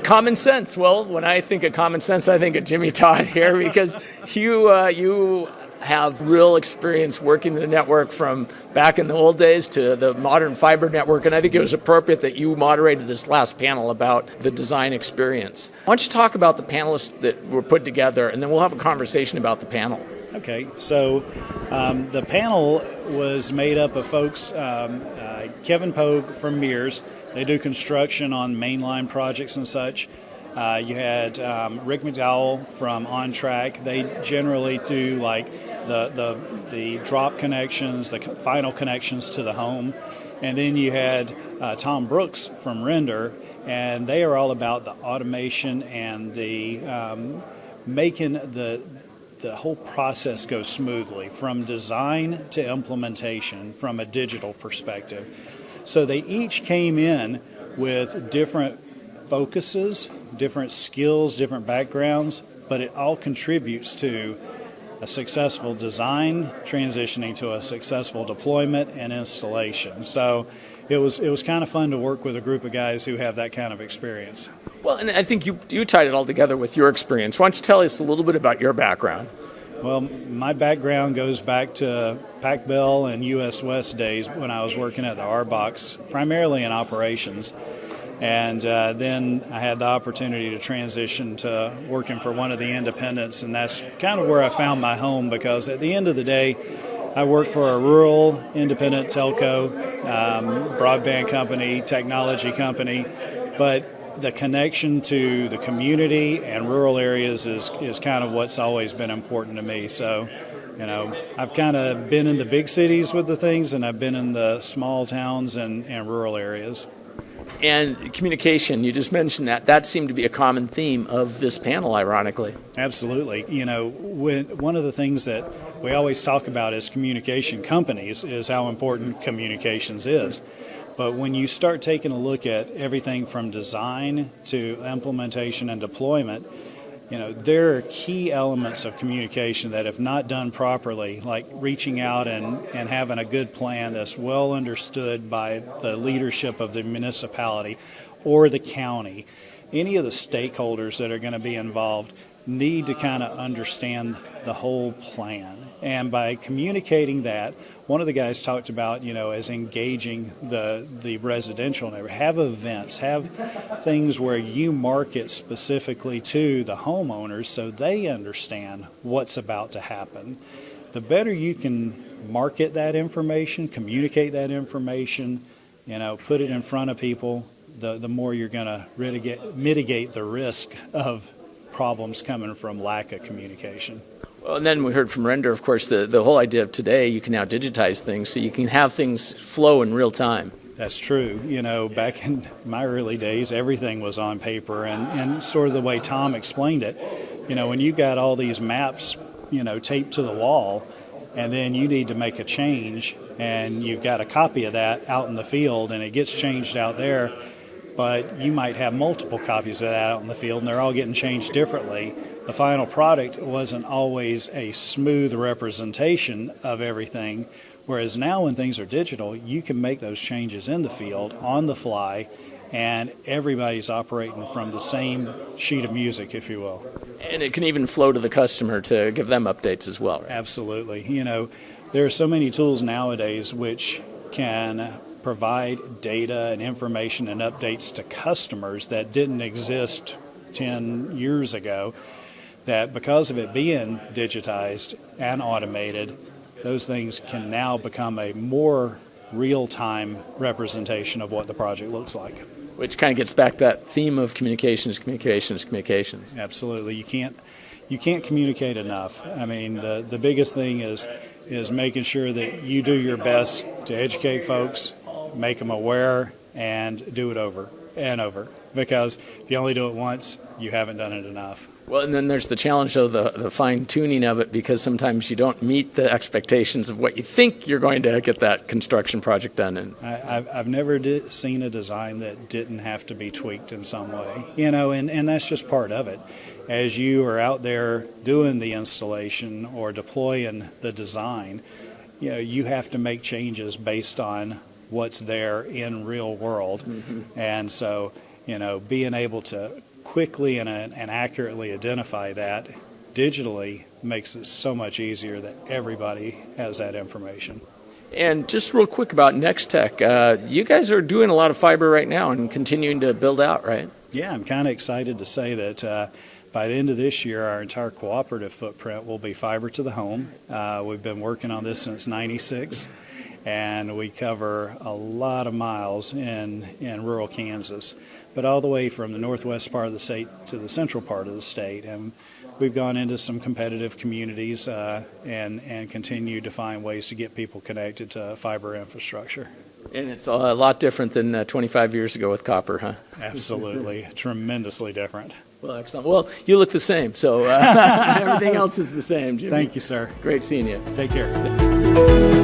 Common sense. Well, when I think of common sense, I think of Jimmy Todd here because you have real experience working the network from back in the old days to the modern fiber network, and I think it was appropriate that you moderated this last panel about the design experience. Why don't you talk about the panelists that were put together, and then we'll have a conversation about the panel. Okay, so the panel was made up of folks, Kevin Pogue from Mears. They do construction on mainline projects and such. You had Rick McDowell from On Track. They generally do like the drop connections, the final connections to the home. And then you had Tom Brooks from Render, and they are all about the automation and the making the whole process go smoothly from design to implementation from a digital perspective. So they each came in with different focuses, different skills, different backgrounds, but it all contributes to a successful design transitioning to a successful deployment and installation. So it was kind of fun to work with a group of guys who have that kind of experience. Well, and I think you tied it all together with your experience. Why don't you tell us a little bit about your background? Well, my background goes back to Pac Bell and US West days when I was working at the R-Box, primarily in operations. And then I had the opportunity to transition to working for one of the independents, and that's kind of where I found my home, because at the end of the day, I work for a rural independent telco, broadband company, technology company, but the connection to the community and rural areas is kind of what's always been important to me. So, I've kind of been in the big cities with the things, and I've been in the small towns and rural areas. And communication, you just mentioned that seemed to be a common theme of this panel, ironically. Absolutely. One of the things that we always talk about as communication companies is how important communications is. But when you start taking a look at everything from design to implementation and deployment, there are key elements of communication that, if not done properly, like reaching out and having a good plan that's well understood by the leadership of the municipality or the county, any of the stakeholders that are going to be involved need to kind of understand the whole plan. And by communicating that, one of the guys talked about, as engaging the residential neighborhood. Have events, have things where you market specifically to the homeowners so they understand what's about to happen. The better you can market that information, communicate that information, put it in front of people, the more you're going to mitigate the risk of problems coming from lack of communication. Well, and then we heard from Render, of course, the whole idea of today, you can now digitize things so you can have things flow in real time. That's true. Back in my early days, everything was on paper, and sort of the way Tom explained it, when you got all these maps, taped to the wall, and then you need to make a change, and you've got a copy of that out in the field, and it gets changed out there, but you might have multiple copies of that out in the field, and they're all getting changed differently. The final product wasn't always a smooth representation of everything, whereas now when things are digital, you can make those changes in the field on the fly, and everybody's operating from the same sheet of music, if you will. And it can even flow to the customer to give them updates as well, right? Absolutely. There are so many tools nowadays which can provide data and information and updates to customers that didn't exist 10 years ago, that because of it being digitized and automated, those things can now become a more real-time representation of what the project looks like. Which kind of gets back to that theme of communications. Absolutely. You can't communicate enough. I mean, the biggest thing is making sure that you do your best to educate folks, make them aware, and do it over and over. Because if you only do it once, you haven't done it enough. Well, and then there's the challenge of the fine-tuning of it, because sometimes you don't meet the expectations of what you think you're going to get that construction project done in. I've never seen a design that didn't have to be tweaked in some way, and that's just part of it. As you are out there doing the installation or deploying the design, you have to make changes based on what's there in real world. And so, being able to quickly and accurately identify that digitally makes it so much easier that everybody has that information. And just real quick about Nex-Tech, you guys are doing a lot of fiber right now and continuing to build out, right? Yeah, I'm kind of excited to say that by the end of this year, our entire cooperative footprint will be fiber to the home. We've been working on this since '96, and we cover a lot of miles in rural Kansas, but all the way from the northwest part of the state to the central part of the state. And we've gone into some competitive communities and continue to find ways to get people connected to fiber infrastructure. And it's a lot different than 25 years ago with copper, huh? Absolutely. Tremendously different. Well, excellent. Well, you look the same, so everything else is the same, Jimmy. Thank you, sir. Great seeing you. Take care.